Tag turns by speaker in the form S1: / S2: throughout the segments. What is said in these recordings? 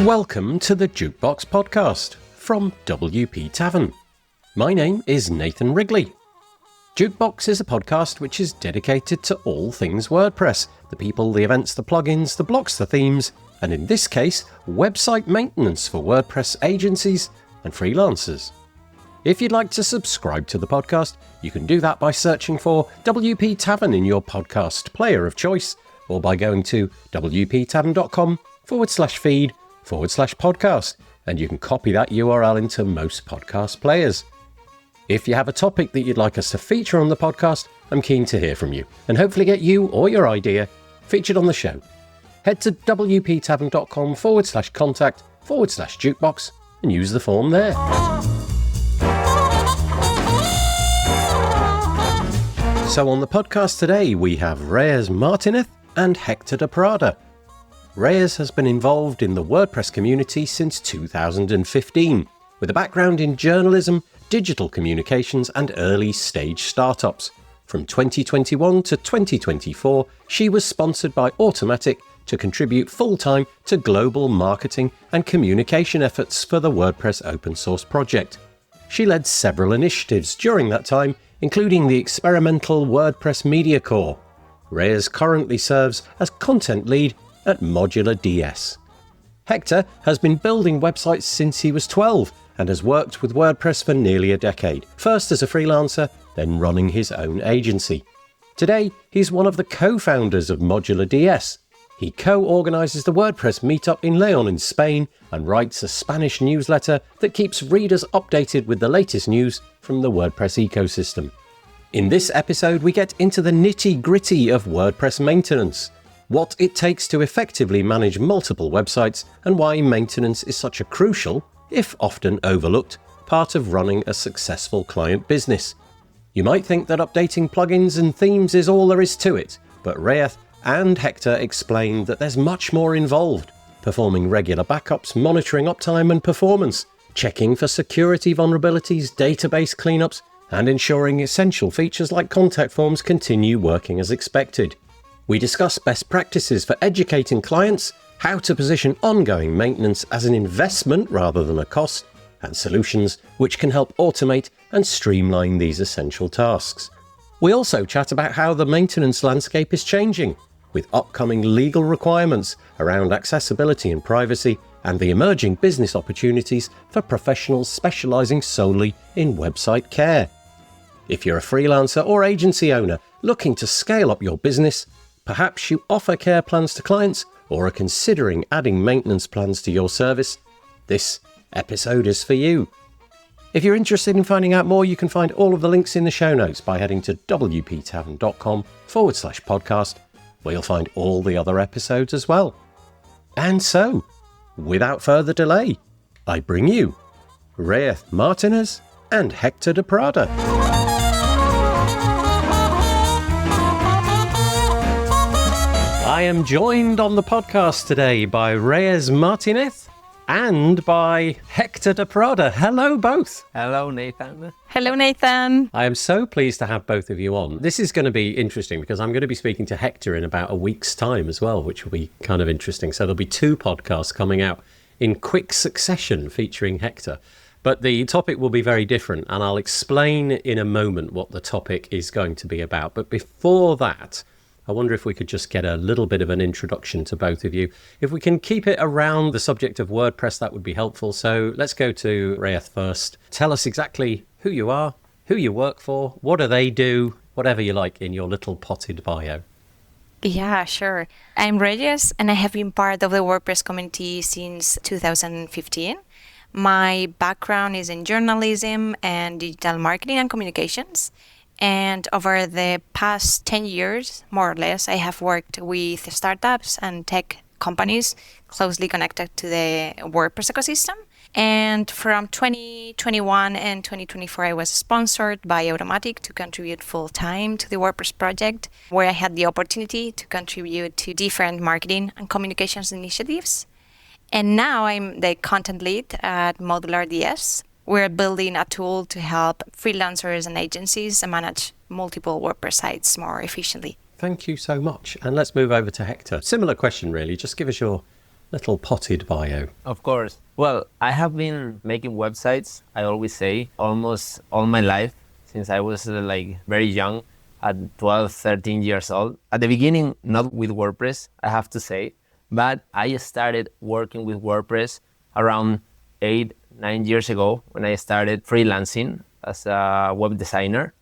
S1: Welcome to the Jukebox Podcast from WP Tavern. My name is Nathan Wrigley. Jukebox is a podcast which is dedicated to all things WordPress, the people, the events, the plugins, the blocks, the themes, and in this case, website maintenance for WordPress agencies and freelancers. If you'd like to subscribe to the podcast, you can do that by searching for WP Tavern in your podcast player of choice, or by going to wptavern.com/feed/podcast, and you can copy that URL into most podcast players. If you have a topic that you'd like us to feature on the podcast, I'm keen to hear from you, and hopefully get you or your featured on the show. Head to wptavern.com/contact/jukebox and use the form there. So on the podcast today, we have Reyes Martínez and Héctor de Prada. Reyes has been involved in the WordPress community since 2015, with a background in journalism, digital communications and early stage startups. From 2021 to 2024, she was sponsored by Automatic to contribute full-time to global marketing and communication efforts for the WordPress open source project. She led several initiatives during that time, including the experimental WordPress Media Core. Reyes currently serves as content lead at Modular DS. Héctor has been building websites since he was 12 and has worked with WordPress for nearly a decade, first as a freelancer, then running his own agency. Today, he's one of the co-founders of Modular DS. He co-organises the WordPress meetup in León in Spain and writes a Spanish newsletter that keeps readers updated with the latest news from the WordPress ecosystem. In this episode, we get into the nitty-gritty of WordPress maintenance, what it takes to effectively manage multiple websites, and why maintenance is such a crucial, if often overlooked, part of running a successful client business. You might think that updating plugins and themes is all there is to it, but Reyes and Héctor explained that there's much more involved: performing regular backups, monitoring uptime and performance, checking for security vulnerabilities, database cleanups, and ensuring essential features like contact forms continue working as expected. We discuss best practices for educating clients, how to position ongoing maintenance as an investment rather than a cost, and solutions which can help automate and streamline these essential tasks. We also chat about how the maintenance landscape is changing, with upcoming legal requirements around accessibility and privacy, and the emerging business opportunities for professionals specialising solely in website care. If you're a freelancer or agency owner looking to scale up your business, perhaps you offer care plans to clients or are considering adding maintenance plans to your service, this episode is for you. If you're interested in finding out more, you can find all of the links in the show notes by heading to wptavern.com/podcast, where you'll find all the other episodes as well. And so, without further delay, I bring you Reyes Martínez and Héctor de Prada. I am joined on the podcast today by Reyes Martínez and by Héctor de Prada. Hello, both.
S2: Hello, Nathan.
S3: Hello, Nathan.
S1: I am so pleased to have both of you on. This is going to be interesting because I'm going to be speaking to Héctor in about a week's time as well, which will be kind of interesting. So there'll be two podcasts coming out in quick succession featuring Héctor. But the topic will be very different, and I'll explain in a moment what the topic is going to be about. But before that, I wonder if we could just get a little bit of an introduction to both of you. If we can keep it around the subject of WordPress, that would be helpful. So let's go to Reyes first. Tell us exactly who you are, who you work for, what do they do, whatever you like in your little potted bio.
S3: Yeah, sure. I'm Reyes, and I have been part of the WordPress community since 2015. My background is in journalism and digital marketing and communications. And over the past 10 years, more or less, I have worked with startups and tech companies closely connected to the WordPress ecosystem. And from 2021 and 2024, I was sponsored by Automatic to contribute full-time to the WordPress project, where I had the opportunity to contribute to different marketing and communications initiatives. And now I'm the content lead at Modular DS. We're building a tool to help freelancers and agencies manage multiple WordPress sites more efficiently.
S1: Thank you so much. And let's move over to Héctor. Similar question, really. Just give us your little potted bio.
S2: Of course. Well, I have been making websites, I always say, almost all my life, since I was very young, at 12, 13 years old. At the beginning, not with WordPress, I have to say, but I started working with WordPress around 8, 9 years ago when I started freelancing as a web designer.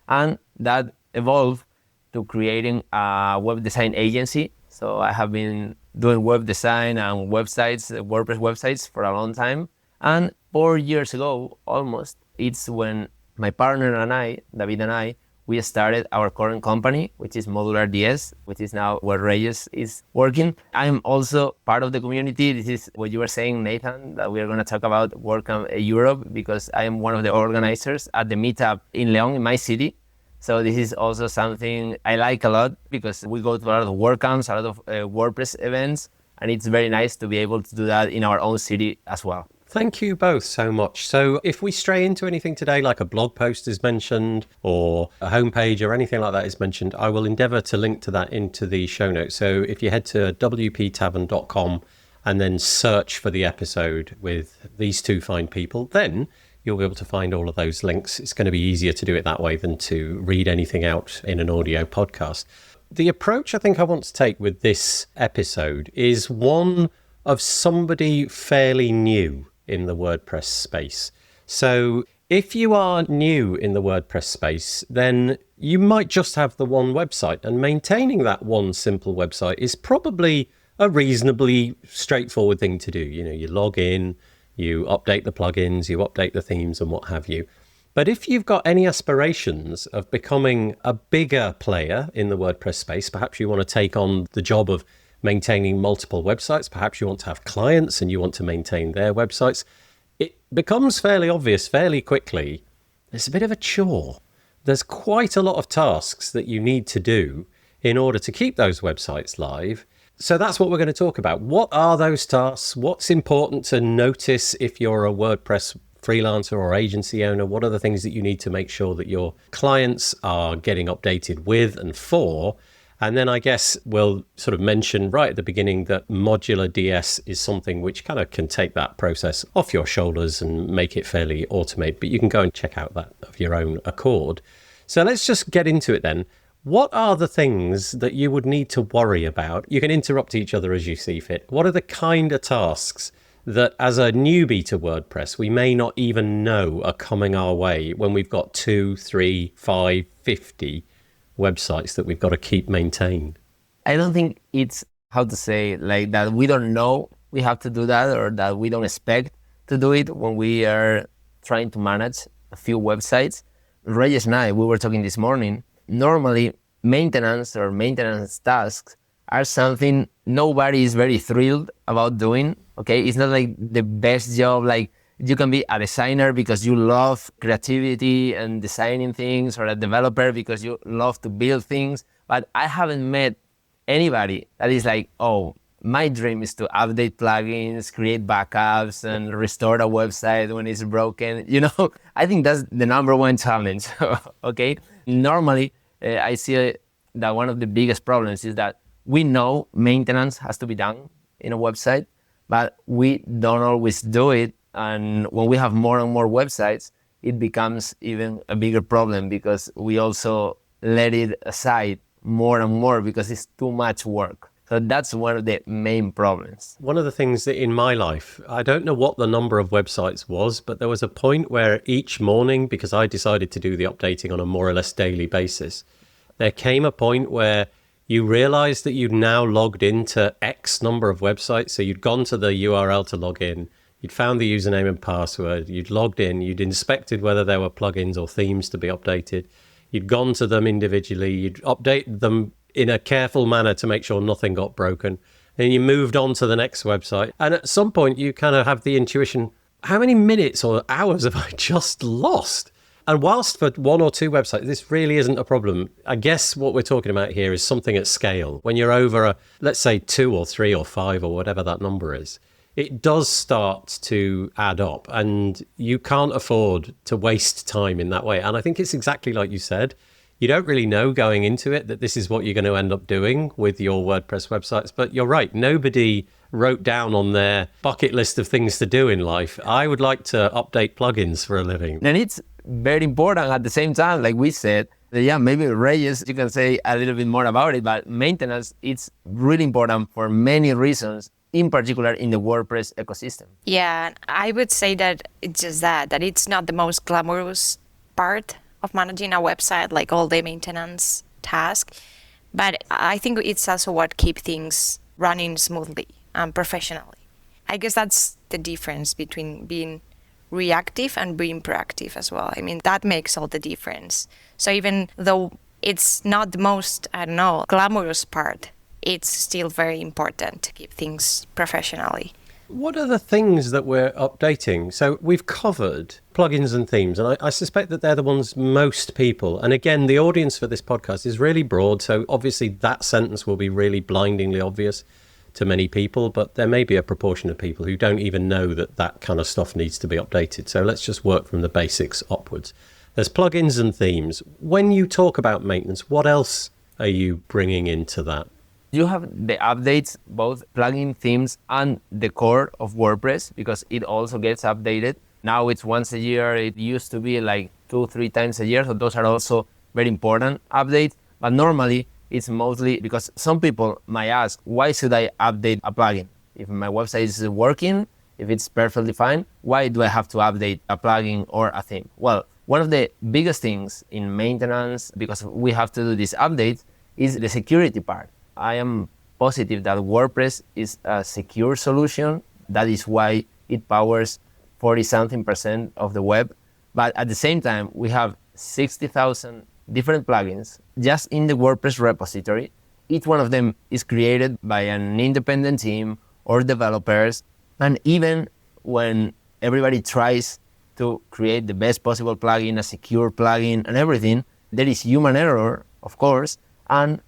S2: And that evolved to creating a web design agency. So I have been doing web design and websites, WordPress websites for a long time. And 4 years ago, almost, it's when my partner and I, David and I, we started our current company, which is Modular DS, which is now where Reyes is working. I'm also part of the community. This is what you were saying, Nathan, that we are going to talk about WordCamp Europe, because I am one of the organizers at the meetup in León, in my city. So this is also something I like a lot, because we go to a lot of WordCamps, a lot of WordPress events, and it's very nice to be able to do that in our own city as well.
S1: Thank you both so much. So if we stray into anything today, like a blog post is mentioned or a homepage or anything like that is mentioned, I will endeavour to link to that into the show notes. So if you head to wptavern.com and then search for the episode with these two fine people, then you'll be able to find all of those links. It's going to be easier to do it that way than to read anything out in an audio podcast. The approach I think I want to take with this episode is one of somebody fairly new in the WordPress space. So if you are new in the WordPress space, then you might just have the one website, and maintaining that one simple website is probably a reasonably straightforward thing to do. You know, you log in, you update the plugins, you update the themes and what have you. But if you've got any aspirations of becoming a bigger player in the WordPress space, perhaps you want to take on the job of maintaining multiple websites, perhaps you want to have clients and you want to maintain their websites, it becomes fairly obvious fairly quickly. It's a bit of a chore. There's quite a lot of tasks that you need to do in order to keep those websites live. So that's what we're going to talk about. What are those tasks? What's important to notice if you're a WordPress freelancer or agency owner? What are the things that you need to make sure that your clients are getting updated with and for? And then I guess we'll sort of mention right at the beginning that Modular DS is something which kind of can take that process off your shoulders and make it fairly automated. But you can go and check out that of your own accord. So let's just get into it then. What are the things that you would need to worry about? You can interrupt each other as you see fit. What are the kind of tasks that as a newbie to WordPress, we may not even know are coming our way when we've got 2, 3, 5, 50 websites that we've got to keep maintained?
S2: I don't think it's, how to say, like that we don't know we have to do that, or that we don't expect to do it when we are trying to manage a few websites. Reyes and I, we were talking this morning, normally maintenance or maintenance tasks are something nobody is very thrilled about doing, okay? It's not like the best job, like you can be a designer because you love creativity and designing things, or a developer because you love to build things. But I haven't met anybody that is like, oh, my dream is to update plugins, create backups, and restore a website when it's broken. You know, I think that's the number one challenge, okay? Normally, I see that one of the biggest problems is that we know maintenance has to be done in a website, but we don't always do it. And when we have more and more websites, it becomes even a bigger problem because we also let it aside more and more because it's too much work. So that's one of the main problems.
S1: One of the things that in my life, I don't know what the number of websites was, but there was a point where each morning, because I decided to do the updating on a more or less daily basis, there came a point where you realized that you'd now logged into X number of websites. So you'd gone to the URL to log in, you'd found the username and password, you'd logged in, you'd inspected whether there were plugins or themes to be updated, you'd gone to them individually, you'd updated them in a careful manner to make sure nothing got broken, and you moved on to the next website. And at some point you kind of have the intuition, how many minutes or hours have I just lost? And whilst for one or two websites this really isn't a problem, I guess what we're talking about here is something at scale. When you're over let's say 2 or 3 or 5 or whatever that number is, it does start to add up, and you can't afford to waste time in that way. And I think it's exactly like you said. You don't really know going into it that this is what you're going to end up doing with your WordPress websites. But you're right. Nobody wrote down on their bucket list of things to do in life, I would like to update plugins for a living.
S2: And it's very important at the same time, like we said, yeah, maybe Reyes, you can say a little bit more about it, but maintenance, it's really important for many reasons, in particular in the WordPress ecosystem.
S3: Yeah, I would say that it's just that it's not the most glamorous part of managing a website, like all the maintenance task. But I think it's also what keeps things running smoothly and professionally. I guess that's the difference between being reactive and being proactive as well. I mean, that makes all the difference. So even though it's not the most, glamorous part, it's still very important to keep things professionally.
S1: What are the things that we're updating? So we've covered plugins and themes, and I suspect that they're the ones most people, and again, the audience for this podcast is really broad, so obviously that sentence will be really blindingly obvious to many people, but there may be a proportion of people who don't even know that that kind of stuff needs to be updated. So let's just work from the basics upwards. There's plugins and themes. When you talk about maintenance, what else are you bringing into that?
S2: You have the updates, both plugin themes and the core of WordPress, because it also gets updated. Now it's once a year. It used to be like 2-3 times a year. So those are also very important updates. But normally it's mostly because some people might ask, why should I update a plugin? If my website is working, if it's perfectly fine, why do I have to update a plugin or a theme? Well, one of the biggest things in maintenance, because we have to do these updates, is the security part. I am positive that WordPress is a secure solution. That is why it powers 40-something% of the web. But at the same time, we have 60,000 different plugins just in the WordPress repository. Each one of them is created by an independent team or developers. And even when everybody tries to create the best possible plugin, a secure plugin and everything, there is human error, of course, and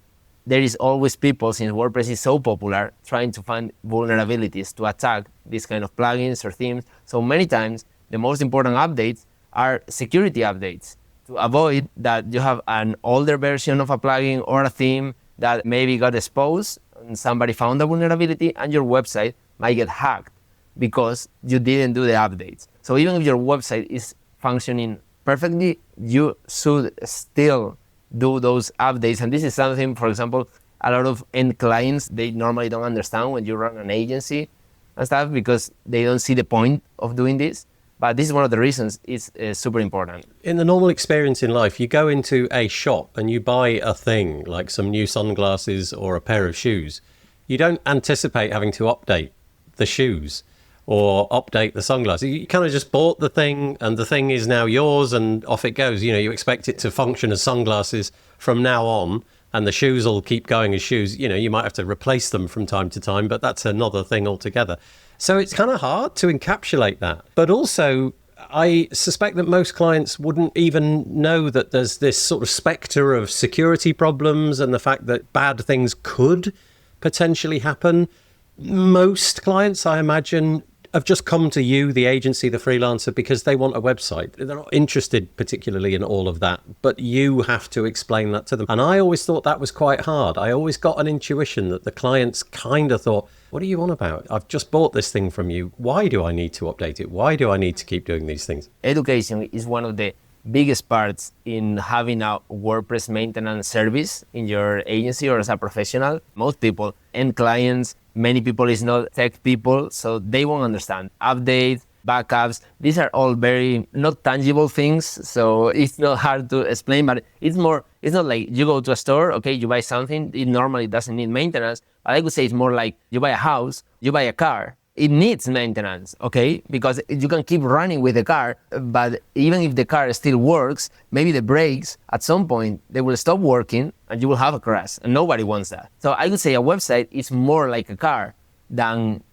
S2: there is always people, since WordPress is so popular, trying to find vulnerabilities to attack these kind of plugins or themes. So many times, the most important updates are security updates to avoid that you have an older version of a plugin or a theme that maybe got exposed and somebody found a vulnerability and your website might get hacked because you didn't do the updates. So even if your website is functioning perfectly, you should still do those updates. And this is something, for example, a lot of end clients, they normally don't understand when you run an agency and stuff because they don't see the point of doing this. But this is one of the reasons it's super important.
S1: In the normal experience in life, you go into a shop and you buy a thing like some new sunglasses or a pair of shoes. You don't anticipate having to update the shoes or update the sunglasses. You kind of just bought the thing and the thing is now yours and off it goes. You know, you expect it to function as sunglasses from now on and the shoes will keep going as shoes. You know, you might have to replace them from time to time, but that's another thing altogether. So it's kind of hard to encapsulate that. But also, I suspect that most clients wouldn't even know that there's this sort of spectre of security problems and the fact that bad things could potentially happen. Most clients, I imagine, have just come to you, the agency, the freelancer, because they want a website. They're not interested particularly in all of that, but you have to explain that to them. And I always thought that was quite hard. I always got an intuition that the clients kind of thought, what are you on about? I've just bought this thing from you. Why do I need to update it? Why do I need to keep doing these things?
S2: Education is one of the biggest parts in having a WordPress maintenance service in your agency or as a professional. Most people and clients, many people is not tech people, so they won't understand. Updates, backups, these are all very not tangible things, so it's not hard to explain, but it's not like you go to a store, okay, you buy something, it normally doesn't need maintenance, but I would say it's more like you buy a house, you buy a car, it needs maintenance, okay? Because you can keep running with the car, but even if the car still works, maybe the brakes, at some point, they will stop working and you will have a crash, and nobody wants that. So I would say a website is more like a car than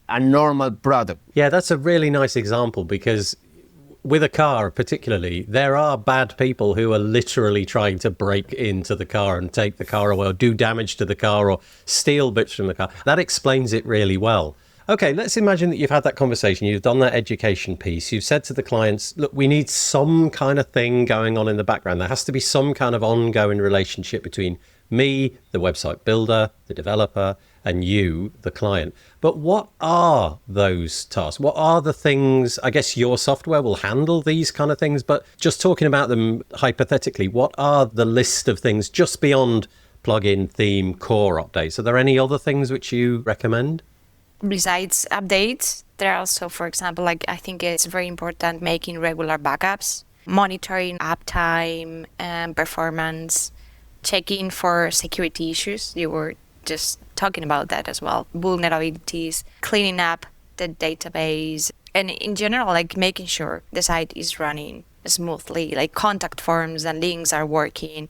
S2: a normal product.
S1: Yeah, that's a really nice example because with a car particularly, there are bad people who are literally trying to break into the car and take the car away or do damage to the car or steal bits from the car. That explains it really well. Okay, let's imagine that you've had that conversation, you've done that education piece, you've said to the clients, look, we need some kind of thing going on in the background. There has to be some kind of ongoing relationship between Me, the website builder, the developer, and you, the client. But what are those tasks? What are the things? I guess your software will handle these kind of things, but just talking about them hypothetically, what are the list of things just beyond plugin, theme, core updates? Are there any other things which you recommend?
S3: Besides updates, there are also, for example, like I think it's very important making regular backups, monitoring uptime and performance, checking for security issues. You were just talking about that as well. Vulnerabilities, cleaning up the database, and in general, like making sure the site is running smoothly, like contact forms and links are working,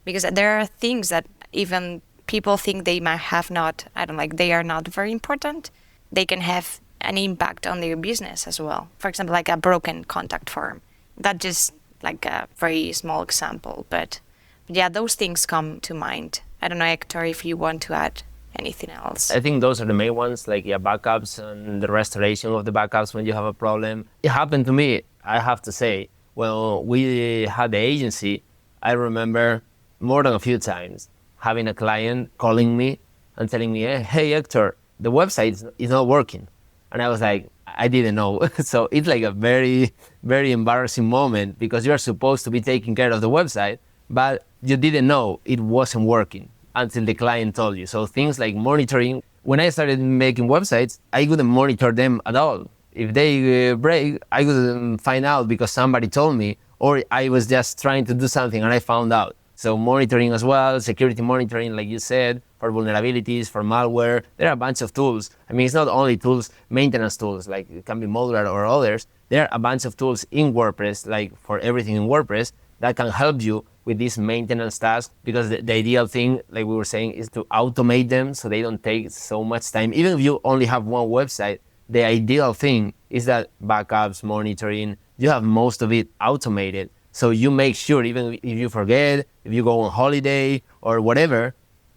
S3: because there are things that even people think they might have not, they are not very important. They can have an impact on their business as well. For example, like a broken contact form. That's just like a very small example, but yeah, those things come to mind. I don't know, Héctor, if you want to add anything else.
S2: I think those are the main ones, like backups and the restoration of the backups when you have a problem. It happened to me, I have to say. When we had the agency, I remember more than a few times having a client calling me and telling me, hey, Héctor, the website is not working. And I was like, I didn't know. So it's like a very, very embarrassing moment because you're supposed to be taking care of the website, but you didn't know it wasn't working until the client told you. So things like monitoring, when I started making websites, I couldn't monitor them at all. If they break, I couldn't find out because somebody told me, or I was just trying to do something and I found out. So monitoring as well, security monitoring, like you said, for vulnerabilities, for malware. There are a bunch of tools. I mean, it's not only tools, maintenance tools, like it can be Modular or others. There are a bunch of tools in WordPress, like for everything in WordPress, that can help you with these maintenance tasks, because the ideal thing, like we were saying, is to automate them so they don't take so much time. Even if you only have one website, the ideal thing is that backups, monitoring, you have most of it automated. So you make sure, even if you forget, if you go on holiday or whatever,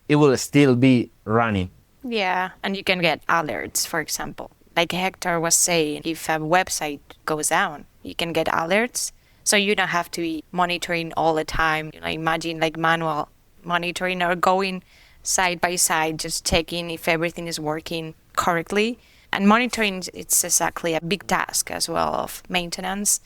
S2: it will still be running.
S3: Yeah, and you can get alerts, for example. Like Héctor was saying, if a website goes down, you can get alerts. So you don't have to be monitoring all the time. Imagine like manual monitoring or going side by side, just checking if everything is working correctly. And monitoring, it's exactly a big task as well of maintenance,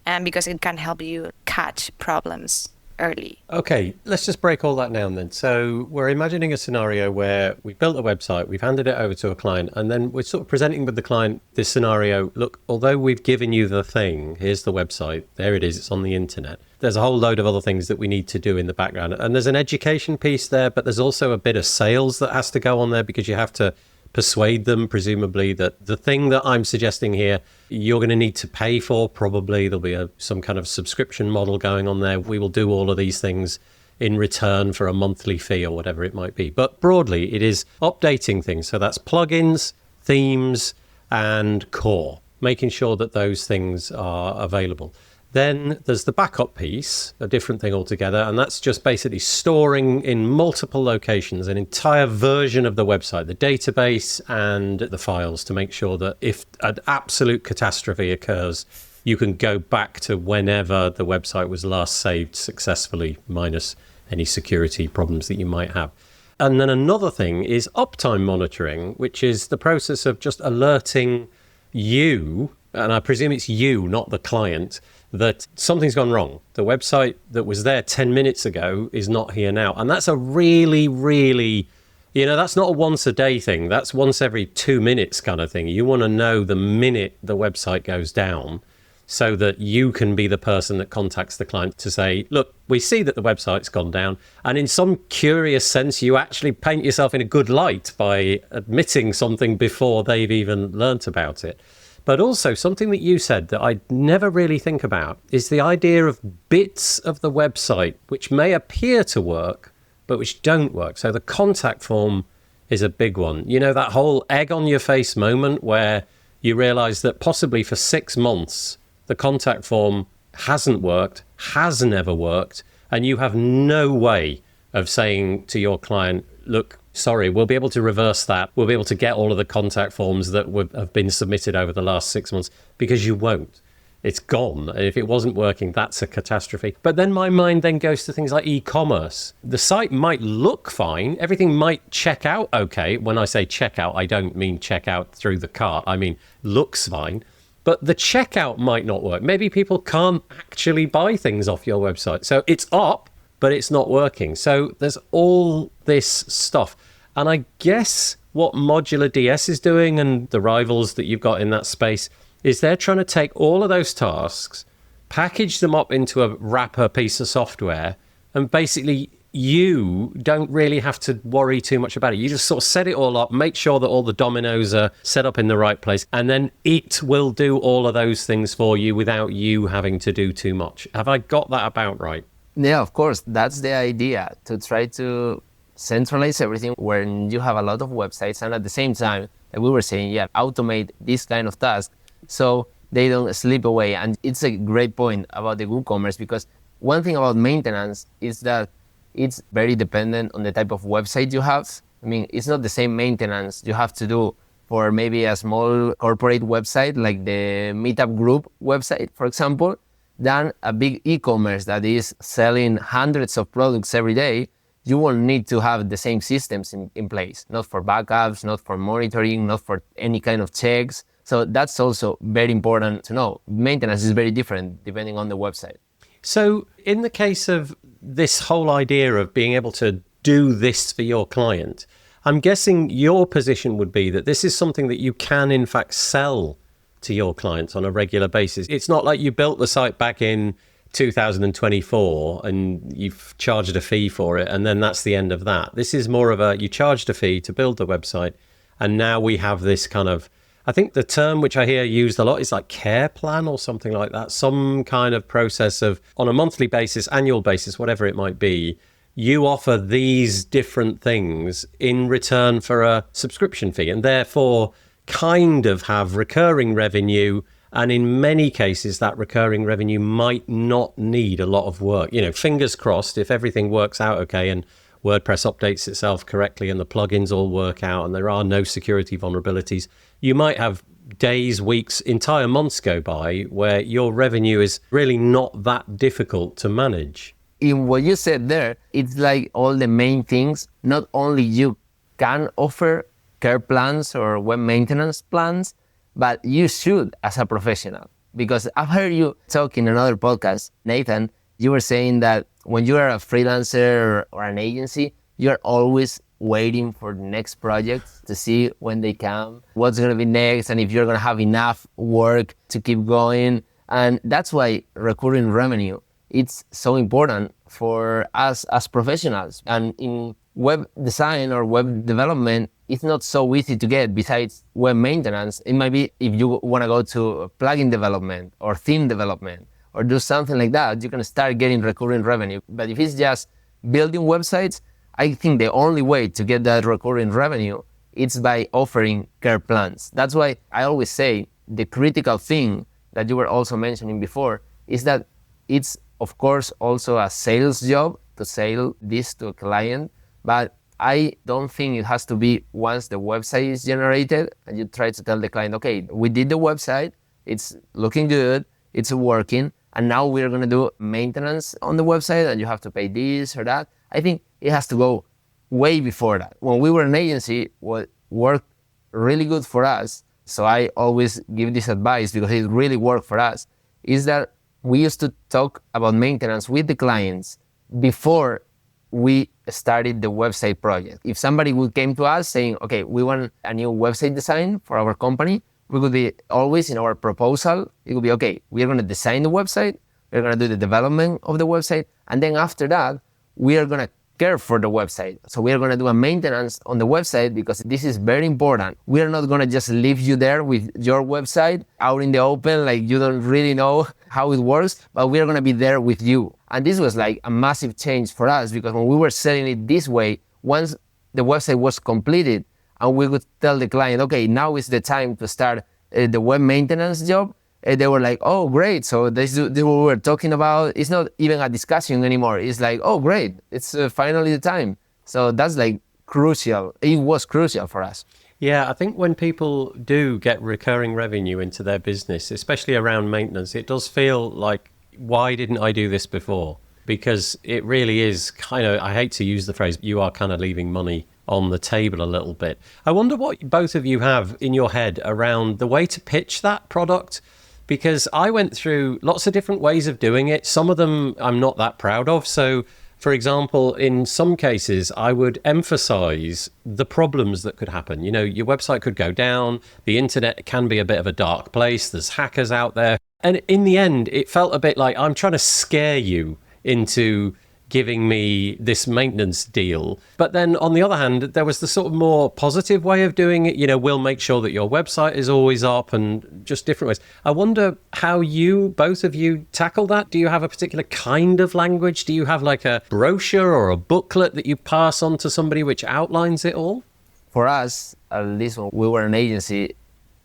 S3: and because it can help you catch problems early.
S1: Okay, let's just break all that down then. So we're imagining a scenario where we built a website, we've handed it over to a client, and then we're sort of presenting with the client this scenario. Look, although we've given you the thing, here's the website, there it is, it's on the internet. There's a whole load of other things that we need to do in the background. And there's an education piece there, but there's also a bit of sales that has to go on there, because you have to persuade them, presumably, that the thing that I'm suggesting here, you're going to need to pay for. Probably there'll be some kind of subscription model going on there. We will do all of these things in return for a monthly fee or whatever it might be. But broadly, it is updating things. So that's plugins, themes, and core, making sure that those things are available. Then there's the backup piece, a different thing altogether, and that's just basically storing in multiple locations an entire version of the website, the database and the files, to make sure that if an absolute catastrophe occurs, you can go back to whenever the website was last saved successfully, minus any security problems that you might have. And then another thing is uptime monitoring, which is the process of just alerting you, and I presume it's you, not the client, that something's gone wrong. The website that was there 10 minutes ago is not here now. And that's a really, really, that's not a once a day thing. That's once every 2 minutes kind of thing. You want to know the minute the website goes down so that you can be the person that contacts the client to say, look, we see that the website's gone down. And in some curious sense, you actually paint yourself in a good light by admitting something before they've even learnt about it. But also something that you said that I never really think about is the idea of bits of the website which may appear to work, but which don't work. So the contact form is a big one. That whole egg on your face moment where you realize that possibly for 6 months, the contact form hasn't worked, has never worked, and you have no way of saying to your client, look, sorry, we'll be able to reverse that. We'll be able to get all of the contact forms that have been submitted over the last 6 months, because you won't. it's gone. If it wasn't working, that's a catastrophe. But then my mind then goes to things like e-commerce. The site might look fine. Everything might check out okay. When I say check out, I don't mean check out through the cart. I mean, looks fine. But the checkout might not work. Maybe people can't actually buy things off your website. So it's up, but it's not working. So there's all this stuff. And I guess what Modular DS is doing, and the rivals that you've got in that space, is they're trying to take all of those tasks, package them up into a wrapper piece of software, and basically you don't really have to worry too much about it. You just sort of set it all up, make sure that all the dominoes are set up in the right place, and then it will do all of those things for you without you having to do too much. Have I got that about right?
S2: Yeah, of course. That's the idea, to try to centralize everything when you have a lot of websites, and at the same time, like we were saying, automate this kind of task so they don't slip away. And it's a great point about the WooCommerce, because one thing about maintenance is that it's very dependent on the type of website you have. I mean, it's not the same maintenance you have to do for maybe a small corporate website like the Meetup Group website, for example, than a big e-commerce that is selling hundreds of products every day. You won't need to have the same systems in place, not for backups, not for monitoring, not for any kind of checks. So that's also very important to know. Maintenance is very different depending on the website.
S1: So in the case of this whole idea of being able to do this for your client, I'm guessing your position would be that this is something that you can in fact sell to your clients on a regular basis. It's not like you built the site back in 2024 and you've charged a fee for it and then that's the end of that. This is more of a, you charged a fee to build the website, and now we have this kind of, I think the term which I hear used a lot is like care plan or something like that. Some kind of process of, on a monthly basis, annual basis, whatever it might be, you offer these different things in return for a subscription fee, and therefore kind of have recurring revenue. And in many cases, that recurring revenue might not need a lot of work. You know, fingers crossed, if everything works out okay and WordPress updates itself correctly and the plugins all work out and there are no security vulnerabilities, you might have days, weeks, entire months go by where your revenue is really not that difficult to manage.
S2: In what you said there, it's like all the main things. Not only you can offer care plans or web maintenance plans, but you should as a professional. Because I've heard you talk in another podcast, Nathan, you were saying that when you are a freelancer or an agency, you're always waiting for the next project to see when they come, what's going to be next, and if you're going to have enough work to keep going. And that's why recurring revenue, it's so important for us as professionals. And in web design or web development, it's not so easy to get. Besides web maintenance, it might be if you want to go to plugin development or theme development or do something like that, you can start getting recurring revenue. But if it's just building websites, I think the only way to get that recurring revenue is by offering care plans. That's why I always say the critical thing that you were also mentioning before is that it's, of course, also a sales job to sell this to a client, but I don't think it has to be once the website is generated and you try to tell the client, okay, we did the website, it's looking good, it's working, and now we're going to do maintenance on the website and you have to pay this or that. I think it has to go way before that. When we were an agency, what worked really good for us, so I always give this advice because it really worked for us, is that we used to talk about maintenance with the clients before we started the website project. If somebody would came to us saying, okay, we want a new website design for our company, we would be always in our proposal, it would be, okay, we're going to design the website, we're going to do the development of the website, and then after that, we are going to care for the website. So we are going to do a maintenance on the website because this is very important. We are not going to just leave you there with your website out in the open, like you don't really know how it works, but we are going to be there with you. And this was like a massive change for us because when we were selling it this way, once the website was completed and we would tell the client, okay, now is the time to start the web maintenance job, they were like, oh, great. So this is what we were talking about. It's not even a discussion anymore. It's like, oh, great. It's finally the time. So that's like crucial. It was crucial for us.
S1: Yeah, I think when people do get recurring revenue into their business, especially around maintenance, it does feel like, why didn't I do this before? Because it really is kind of, I hate to use the phrase, you are kind of leaving money on the table a little bit. I wonder what both of you have in your head around the way to pitch that product, because I went through lots of different ways of doing it. Some of them I'm not that proud of. So, for example, in some cases, I would emphasize the problems that could happen. You know, your website could go down. The internet can be a bit of a dark place. There's hackers out there. And in the end, it felt a bit like I'm trying to scare you into giving me this maintenance deal. But then on the other hand, there was the sort of more positive way of doing it. You know, we'll make sure that your website is always up, and just different ways. I wonder how both of you tackle that. Do you have a particular kind of language? Do you have like a brochure or a booklet that you pass on to somebody which outlines it all?
S2: For us, at least when we were an agency,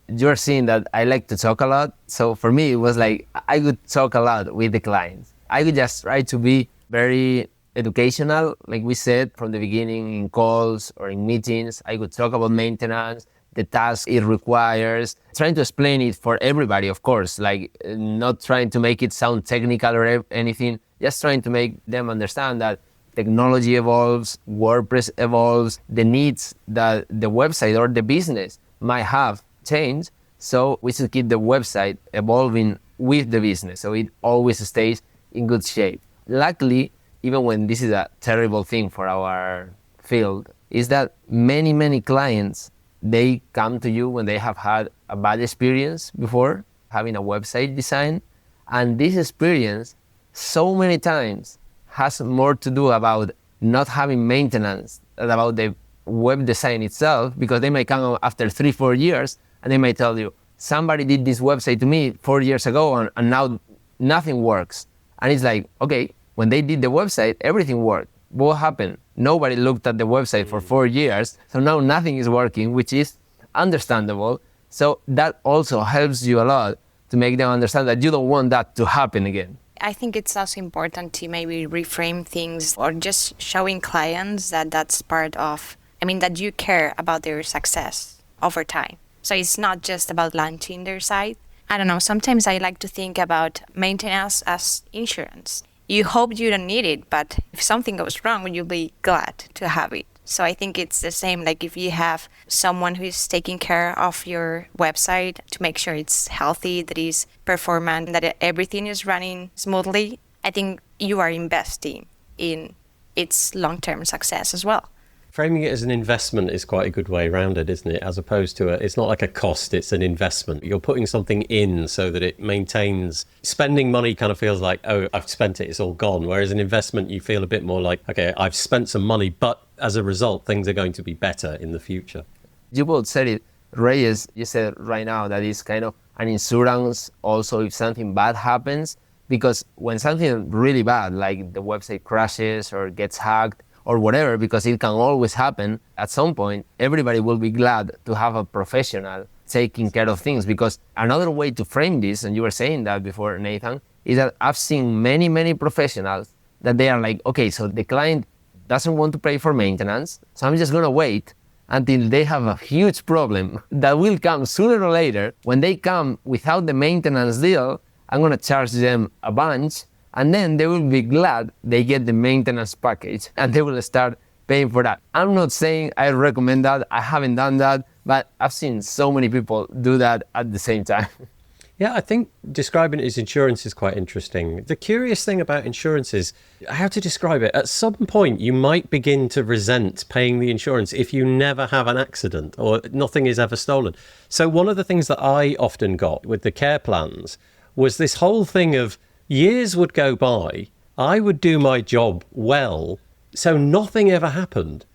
S2: you're seeing that I like to talk a lot. So for me, it was like I could talk a lot with the clients. I could just try to be very educational, like we said from the beginning, in calls or in meetings. I could talk about maintenance, the task it requires, trying to explain it for everybody, of course, like not trying to make it sound technical or anything, just trying to make them understand that technology evolves, WordPress evolves, the needs that the website or the business might have changed. So we should keep the website evolving with the business so it always stays in good shape. Luckily, even when this is a terrible thing for our field, is that many clients, they come to you when they have had a bad experience before having a website design. And this experience so many times has more to do about not having maintenance than about the web design itself, because they might come after 3-4 years and they might tell you, somebody did this website to me 4 years ago and now nothing works. And it's like, okay, when they did the website, everything worked. What happened? Nobody looked at the website for 4 years, so now nothing is working, which is understandable. So that also helps you a lot to make them understand that you don't want that to happen again.
S3: I think it's also important to maybe reframe things, or just showing clients that that's part of, that you care about their success over time. So it's not just about launching their site. I don't know, sometimes I like to think about maintenance as insurance. You hope you don't need it, but if something goes wrong, you'll be glad to have it. So I think it's the same, like if you have someone who is taking care of your website to make sure it's healthy, that it's performant, that everything is running smoothly, I think you are investing in its long-term success as well.
S1: Framing it as an investment is quite a good way around it, isn't it? As opposed to it's not like a cost, it's an investment. You're putting something in so that it maintains. Spending money kind of feels like, oh, I've spent it, it's all gone. Whereas an investment, you feel a bit more like, okay, I've spent some money, but as a result, things are going to be better in the future.
S2: You both said it. Reyes, you said right now that it's kind of an insurance also if something bad happens, because when something really bad, like the website crashes or gets hacked, or whatever, because it can always happen, at some point, everybody will be glad to have a professional taking care of things. Because another way to frame this, and you were saying that before, Nathan, is that I've seen many professionals that they are like, okay, so the client doesn't want to pay for maintenance, so I'm just gonna wait until they have a huge problem that will come sooner or later. When they come without the maintenance deal, I'm gonna charge them a bunch, and then they will be glad they get the maintenance package and they will start paying for that. I'm not saying I recommend that, I haven't done that, but I've seen so many people do that at the same time.
S1: Yeah, I think describing it as insurance is quite interesting. The curious thing about insurance is how to describe it. At some point, you might begin to resent paying the insurance if you never have an accident or nothing is ever stolen. So one of the things that I often got with the care plans was this whole thing of years would go by, I would do my job well, so nothing ever happened.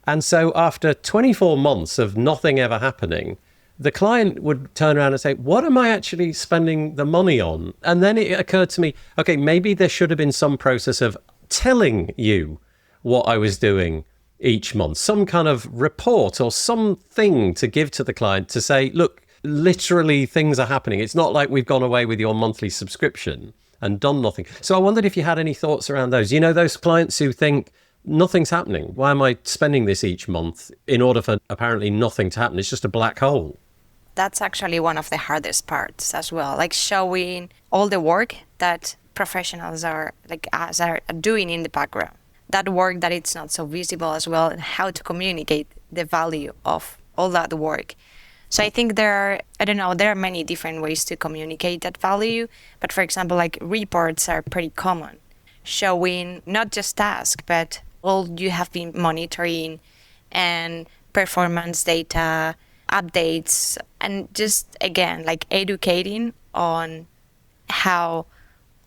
S1: And so after 24 months of nothing ever happening, the client would turn around and say, what am I actually spending the money on? And then it occurred to me, okay, maybe there should have been some process of telling you what I was doing each month, some kind of report or something to give to the client to say, look, literally things are happening. It's not like we've gone away with your monthly subscription and done nothing. So I wondered if you had any thoughts around those. You know, those clients who think, nothing's happening. Why am I spending this each month in order for apparently nothing to happen? It's just a black hole.
S3: That's actually one of the hardest parts as well, like showing all the work that professionals are like us are doing in the background. That work that it's not so visible as well, and how to communicate the value of all that work. So I think there are many different ways to communicate that value. But for example, like reports are pretty common, showing not just tasks, but all you have been monitoring and performance data, updates, and just again, like educating on how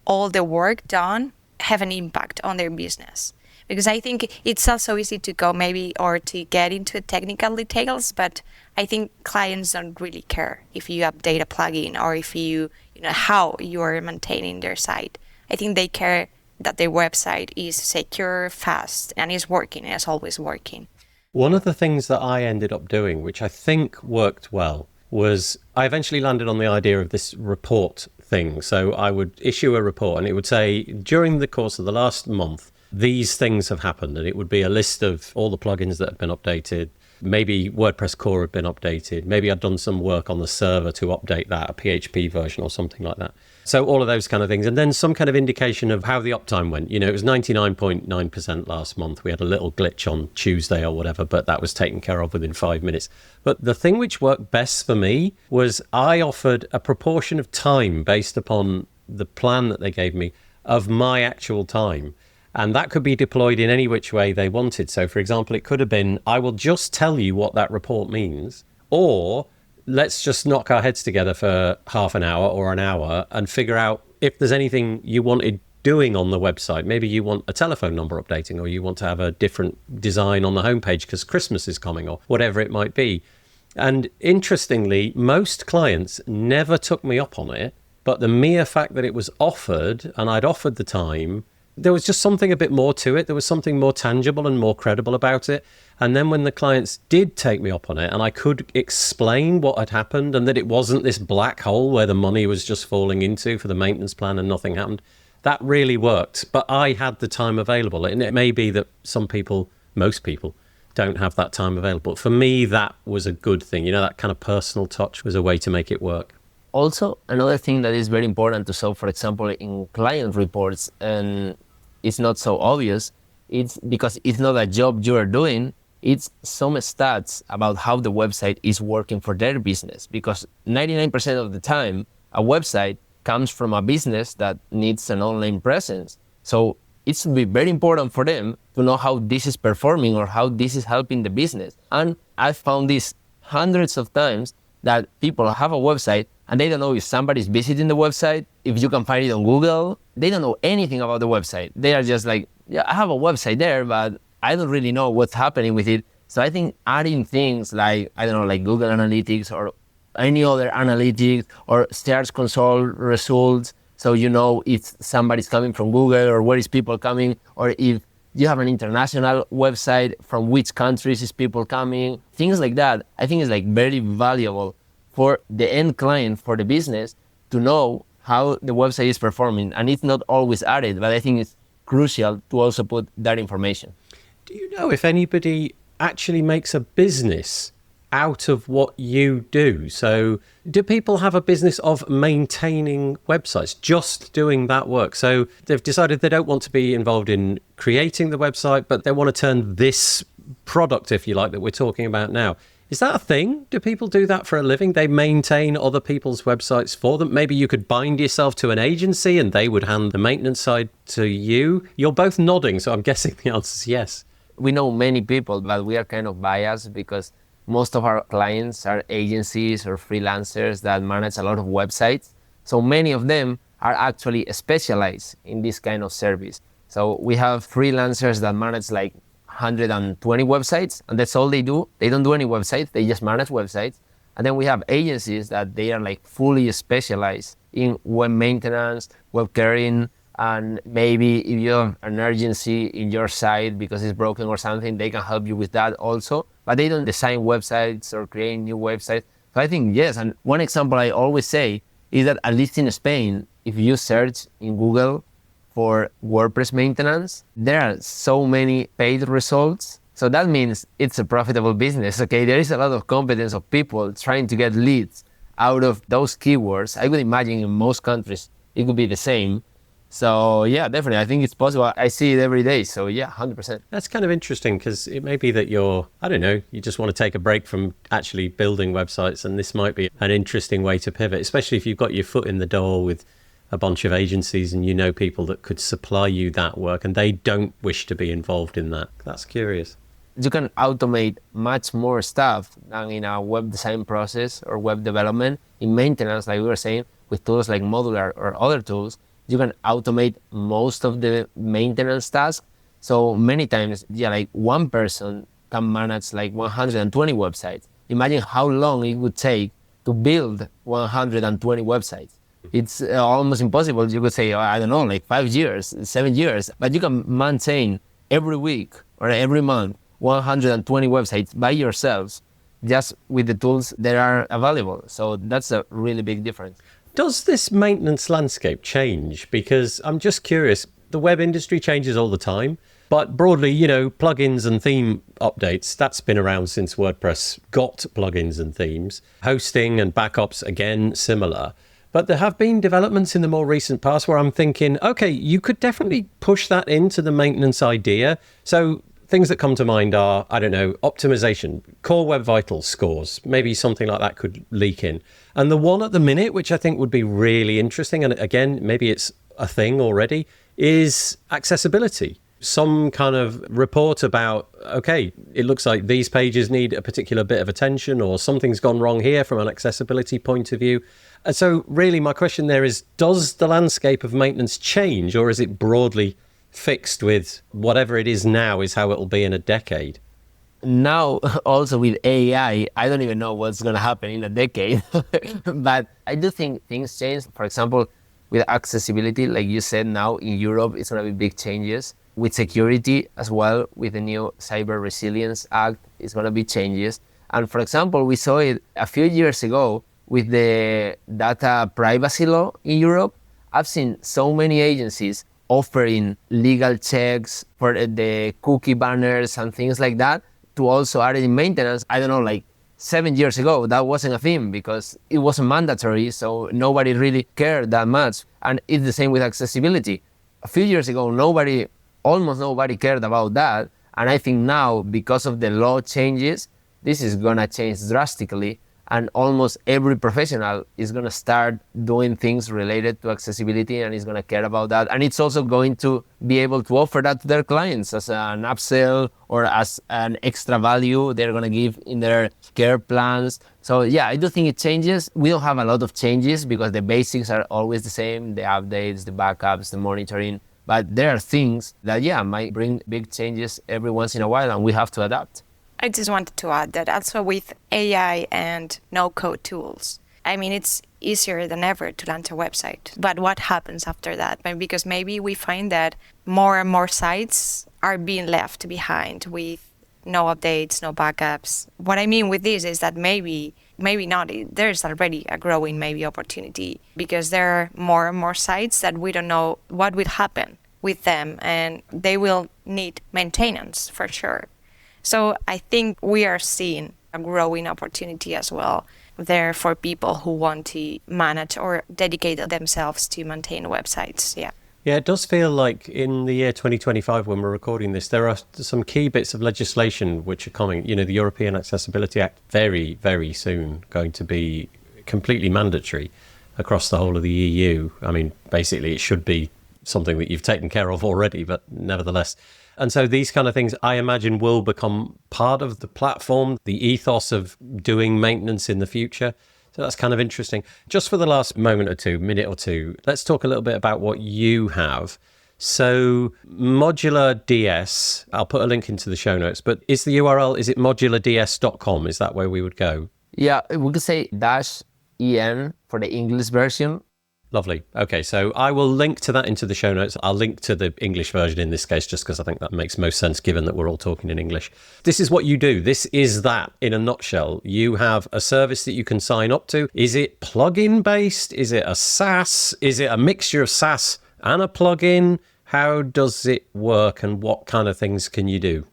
S3: all the work done have an impact on their business. Because I think it's also easy to go maybe or to get into technical details, but I think clients don't really care if you update a plugin or if you know how you are maintaining their site. I think they care that their website is secure, fast, and is working, and is always working.
S1: One of the things that I ended up doing, which I think worked well, was I eventually landed on the idea of this report thing. So I would issue a report and it would say, during the course of the last month, these things have happened, and it would be a list of all the plugins that have been updated. Maybe WordPress core had been updated. Maybe I'd done some work on the server to update that, a PHP version or something like that. So all of those kind of things. And then some kind of indication of how the uptime went. You know, it was 99.9% last month. We had a little glitch on Tuesday or whatever, but that was taken care of within 5 minutes. But the thing which worked best for me was I offered a proportion of time based upon the plan that they gave me of my actual time. And that could be deployed in any which way they wanted. So, for example, it could have been, I will just tell you what that report means, or let's just knock our heads together for half an hour or an hour and figure out if there's anything you wanted doing on the website. Maybe you want a telephone number updating, or you want to have a different design on the homepage because Christmas is coming, or whatever it might be. And interestingly, most clients never took me up on it, but the mere fact that it was offered and I'd offered the time, there was just something a bit more to it. There was something more tangible and more credible about it. And then when the clients did take me up on it and I could explain what had happened and that it wasn't this black hole where the money was just falling into for the maintenance plan and nothing happened, that really worked. But I had the time available. And it may be that most people don't have that time available. For me, that was a good thing. You know, that kind of personal touch was a way to make it work.
S2: Also, another thing that is very important to show, for example, in client reports, and it's not so obvious, it's because it's not a job you are doing, it's some stats about how the website is working for their business. Because 99% of the time, a website comes from a business that needs an online presence. So it's very important for them to know how this is performing or how this is helping the business. And I've found this hundreds of times that people have a website and they don't know if somebody's visiting the website, if you can find it on Google. They don't know anything about the website. They are just like, yeah, I have a website there, but I don't really know what's happening with it. So I think adding things like, I don't know, like Google Analytics or any other analytics or Search Console results, so you know if somebody's coming from Google or where is people coming, or if you have an international website, from which countries is people coming, things like that. I think is like very valuable for the end client, for the business, to know how the website is performing. And it's not always added, but I think it's crucial to also put that information.
S1: Do you know if anybody actually makes a business out of what you do? So do people have a business of maintaining websites, just doing that work? So they've decided they don't want to be involved in creating the website, but they want to turn this product, if you like, that we're talking about now. Is that a thing? Do people do that for a living? They maintain other people's websites for them? Maybe you could bind yourself to an agency and they would hand the maintenance side to you. You're both nodding, so I'm guessing the answer is yes.
S2: We know many people, but we are kind of biased because most of our clients are agencies or freelancers that manage a lot of websites. So many of them are actually specialized in this kind of service. So we have freelancers that manage like 120 websites, and that's all they do. They don't do any websites, they just manage websites. And then we have agencies that they are like fully specialized in web maintenance, web carrying, and maybe if you have an urgency in your site because it's broken or something, they can help you with that also. But they don't design websites or create new websites. So I think yes, and one example I always say is that at least in Spain, if you search in Google for WordPress maintenance, there are so many paid results. So that means it's a profitable business. Okay, there is a lot of competence of people trying to get leads out of those keywords. I would imagine in most countries it could be the same. So yeah, definitely. I think it's possible. I see it every day. So yeah, 100%.
S1: That's kind of interesting because it may be that you just want to take a break from actually building websites, and this might be an interesting way to pivot, especially if you've got your foot in the door with a bunch of agencies and you know people that could supply you that work and they don't wish to be involved in that. That's curious.
S2: You can automate much more stuff than in a web design process or web development. In maintenance, like we were saying, with tools like Modular or other tools, you can automate most of the maintenance tasks. So many times, like one person can manage like 120 websites. Imagine how long it would take to build 120 websites. It's almost impossible. You could say, I don't know, like 5 years, 7 years, but you can maintain every week or every month 120 websites by yourselves just with the tools that are available. So that's a really big difference.
S1: Does this maintenance landscape change? Because I'm just curious, the web industry changes all the time, but broadly, plugins and theme updates, that's been around since WordPress got plugins and themes. Hosting and backups, again, similar. But there have been developments in the more recent past where I'm thinking, okay, you could definitely push that into the maintenance idea. So things that come to mind are, optimization, core web vitals scores, maybe something like that could leak in. And the one at the minute, which I think would be really interesting, and again, maybe it's a thing already, is accessibility. Some kind of report about, okay, it looks like these pages need a particular bit of attention or something's gone wrong here from an accessibility point of view. And so really my question there is, does the landscape of maintenance change, or is it broadly fixed with whatever it is now is how it will be in a decade?
S2: Now, also with AI, I don't even know what's going to happen in a decade. But I do think things change. For example, with accessibility, like you said, now in Europe, it's going to be big changes. With security as well, with the new Cyber Resilience Act, it's going to be changes. And for example, we saw it a few years ago with the data privacy law in Europe. I've seen so many agencies offering legal checks for the cookie banners and things like that to also add in maintenance. I don't know, like 7 years ago, that wasn't a thing because it wasn't mandatory, so nobody really cared that much. And it's the same with accessibility. A few years ago, almost nobody cared about that. And I think now, because of the law changes, this is gonna change drastically. And almost every professional is going to start doing things related to accessibility and is going to care about that. And it's also going to be able to offer that to their clients as an upsell or as an extra value they're going to give in their care plans. So yeah, I do think it changes. We don't have a lot of changes because the basics are always the same, the updates, the backups, the monitoring. But there are things that, might bring big changes every once in a while, and we have to adapt.
S3: I just wanted to add that also with AI and no-code tools, it's easier than ever to launch a website. But what happens after that? Because maybe we find that more and more sites are being left behind with no updates, no backups. What I mean with this is that maybe not. There's already a growing opportunity because there are more and more sites that we don't know what will happen with them, and they will need maintenance for sure. So I think we are seeing a growing opportunity as well there for people who want to manage or dedicate themselves to maintain websites. Yeah,
S1: it does feel like in the year 2025, when we're recording this, there are some key bits of legislation which are coming. The European Accessibility Act very, very soon going to be completely mandatory across the whole of the EU. Basically, it should be something that you've taken care of already, but nevertheless. And so these kind of things, I imagine, will become part of the platform, the ethos of doing maintenance in the future. So that's kind of interesting. Just for the last minute or two, let's talk a little bit about what you have. So Modular DS, I'll put a link into the show notes, but is the URL, is it modulards.com? Is that where we would go?
S2: Yeah, we could say -en for the English version.
S1: Lovely. Okay, so I will link to that into the show notes. I'll link to the English version in this case, just because I think that makes most sense given that we're all talking in English. This is what you do. This is that in a nutshell. You have a service that you can sign up to. Is it plugin based? Is it a SaaS? Is it a mixture of SaaS and a plugin? How does it work and what kind of things can you do?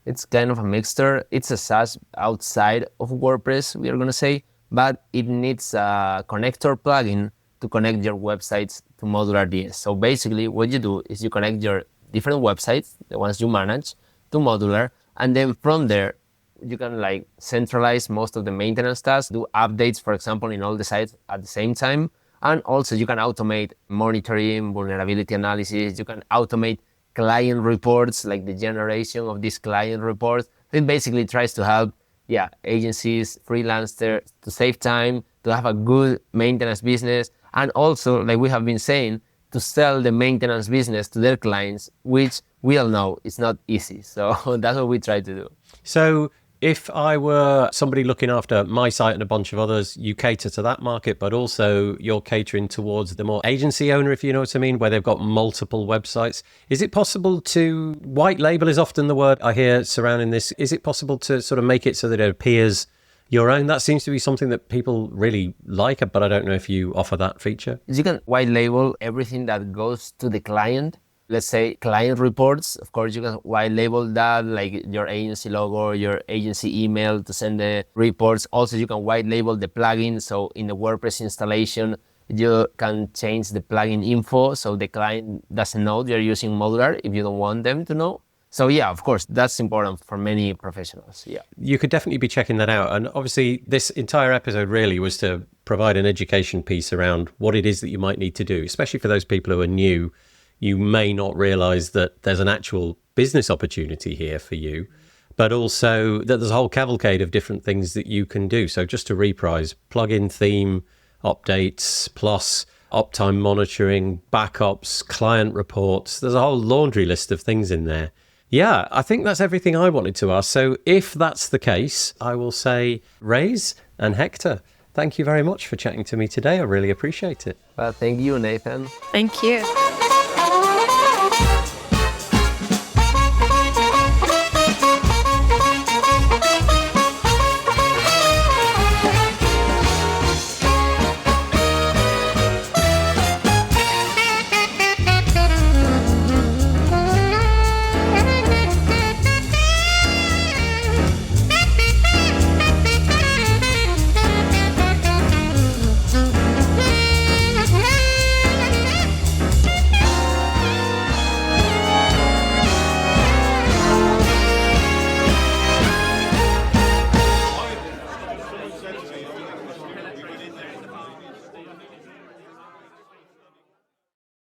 S2: It's kind of a mixture. It's a SaaS outside of WordPress, we are going to say, but it needs a connector plugin to connect your websites to Modular DS. So basically what you do is you connect your different websites, the ones you manage, to Modular, and then from there, you can like centralize most of the maintenance tasks, do updates, for example, in all the sites at the same time. And also you can automate monitoring, vulnerability analysis. You can automate client reports, like the generation of these client reports. It basically tries to help agencies, freelancers to save time, to have a good maintenance business. And also, like we have been saying, to sell the maintenance business to their clients, which we all know is not easy. So that's what we try to do.
S1: So if I were somebody looking after my site and a bunch of others, you cater to that market, but also you're catering towards the more agency owner, if you know what I mean, where they've got multiple websites. Is it possible to, white label is often the word I hear surrounding this. Is it possible to sort of make it so that it appears your own? That seems to be something that people really like, but I don't know if you offer that feature.
S2: You can white label everything that goes to the client. Let's say client reports, of course, you can white label that, like your agency logo, your agency email to send the reports. Also, you can white label the plugin. So in the WordPress installation, you can change the plugin info so the client doesn't know you're using Modular if you don't want them to know. So yeah, of course, that's important for many professionals. Yeah,
S1: you could definitely be checking that out. And obviously, this entire episode really was to provide an education piece around what it is that you might need to do, especially for those people who are new. You may not realize that there's an actual business opportunity here for you, but also that there's a whole cavalcade of different things that you can do. So just to reprise, plugin theme, updates, plus uptime monitoring, backups, client reports. There's a whole laundry list of things in there. Yeah, I think that's everything I wanted to ask. So if that's the case, I will say, Reyes and Héctor, thank you very much for chatting to me today. I really appreciate it.
S2: Well, thank you, Nathan.
S3: Thank you.